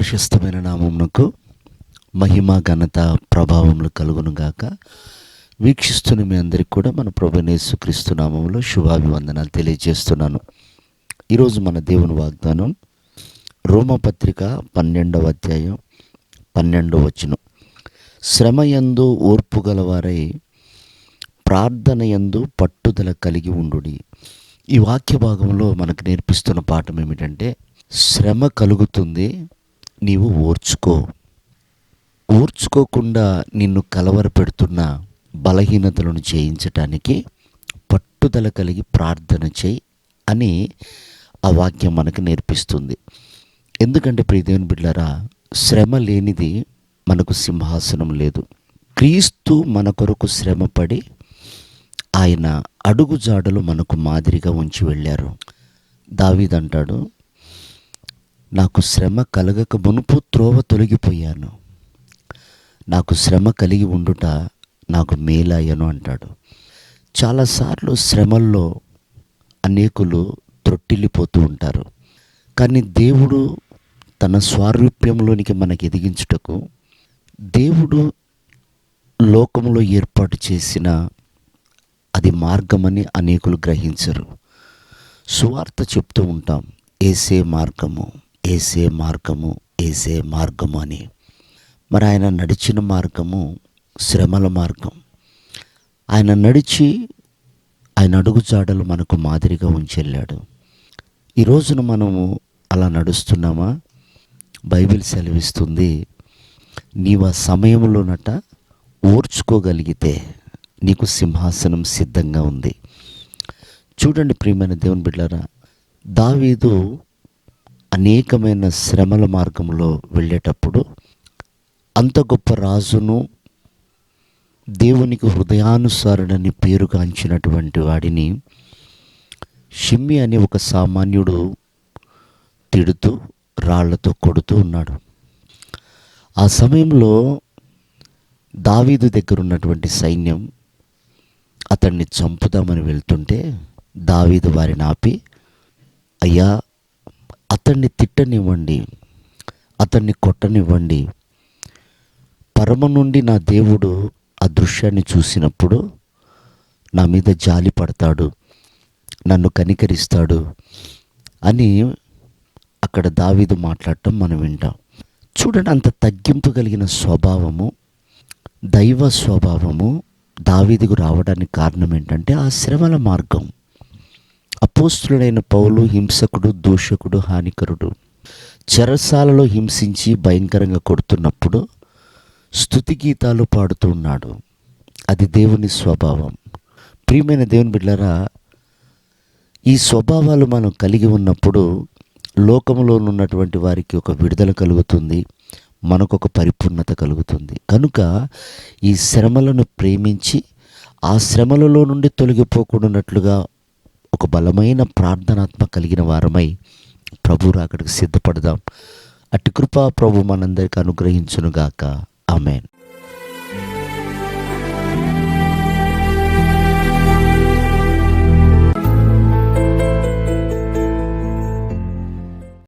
ప్రశస్తమైన నామమునకు మహిమ ఘనత ప్రభావములు కలుగునుగాక. వీక్షిస్తున్న మీ అందరికీ కూడా మన ప్రభువైన యేసుక్రీస్తు నామములో శుభాభివందనాలు తెలియజేస్తున్నాను. ఈరోజు మన దేవుని వాగ్దానం రోమపత్రిక 12వ అధ్యాయం 12వ వచనం. శ్రమయందు ఓర్పు గలవారై ప్రార్థనయందు పట్టుదల కలిగి ఉండుడి. ఈ వాక్య భాగంలో మనకు నేర్పిస్తున్న పాఠం ఏమిటంటే, శ్రమ కలుగుతుంది, నీవు ఓర్చుకోకుండా నిన్ను కలవరపెడుతున్న బలహీనతలను జయించటానికి పట్టుదల కలిగి ప్రార్థన చేయి అని ఆ వాక్యం మనకు నేర్పిస్తుంది. ఎందుకంటే ప్రియ దేవుని బిడ్డలారా, శ్రమ లేనిది మనకు సింహాసనం లేదు. క్రీస్తు మన కొరకు శ్రమపడి ఆయన అడుగుజాడలు మనకు మాదిరిగా ఉంచి వెళ్ళారు. దావీదు అంటాడు, నాకు శ్రమ కలగక మునుపు త్రోవ తొలగిపోయాను, నాకు శ్రమ కలిగి ఉండుట నాకు మేలాయను అంటాడు. చాలాసార్లు శ్రమల్లో అనేకులు త్రొట్టిల్లిపోతూ ఉంటారు. కానీ దేవుడు తన స్వారూప్యంలోనికి మనకి ఎదిగించుటకు దేవుడు లోకంలో ఏర్పాటు చేసిన అది మార్గమని అనేకులు గ్రహించరు. సువార్త చెప్తూ ఉంటాం, ఏసే మార్గము, ఏసే మార్గము, ఏసే మార్గము అని. మరి ఆయన నడిచిన మార్గము శ్రమల మార్గం. ఆయన నడిచి ఆయన అడుగుజాడలు మనకు మాదిరిగా ఉంచెళ్ళాడు. ఈ రోజున మనము అలా నడుస్తున్నామా? బైబిల్ సెలవిస్తుంది, నీవు ఆ సమయంలోనట ఓర్చుకోగలిగితే నీకు సింహాసనం సిద్ధంగా ఉంది. చూడండి ప్రియమైన దేవుని బిడ్డలారా, దావీదు అనేకమైన శ్రమల మార్గంలో వెళ్ళేటప్పుడు అంత గొప్ప రాజును, దేవునికి హృదయానుసారుడని పేరుగాంచినటువంటి వాడిని షిమ్మి అనే ఒక సామాన్యుడు తిడుతూ రాళ్లతో కొడుతూ ఉన్నాడు. ఆ సమయంలో దావీదు దగ్గర ఉన్నటువంటి సైన్యం అతన్ని చంపుదామని వెళ్తుంటే దావీదు వారిని ఆపి, అయ్యా, అతన్ని తిట్టనివ్వండి, అతన్ని కొట్టనివ్వండి. పరమ నుండి నా దేవుడు ఆ దృశ్యాన్ని చూసినప్పుడు నా మీద జాలి పడతాడు, నన్ను కనికరిస్తాడు అని అక్కడ దావీదు మాట్లాడటం మనం వింటాం. చూడండి, అంత తగ్గింపు కలిగిన స్వభావము, దైవ స్వభావము దావీదుకు రావడానికి కారణం ఏంటంటే ఆ శ్రమల మార్గం. అపోస్తులుడైన పౌలు హింసకుడు, దూషకుడు, హానికరుడు, చెరసాలలో హింసించి భయంకరంగా కొడుతున్నప్పుడు స్తుతి గీతాలు పాడుతూ ఉన్నాడు. అది దేవుని స్వభావం. ప్రియమైన దేవుని బిడ్డలారా, ఈ స్వభావాలు మనం కలిగి ఉన్నప్పుడు లోకంలో ఉన్నటువంటి వారికి ఒక విడుదల కలుగుతుంది, మనకు ఒక పరిపూర్ణత కలుగుతుంది. కనుక ఈ శ్రమలను ప్రేమించి ఆ శ్రమలలో నుండి తొలగిపోకుండానట్లుగా ఒక బలమైన ప్రార్థనాత్మ కలిగిన వారమై ప్రభు రాకడకు సిద్ధపడదాం. అట్టి కృప ప్రభు మనందరికీ అనుగ్రహించునుగాక. ఆమేన్.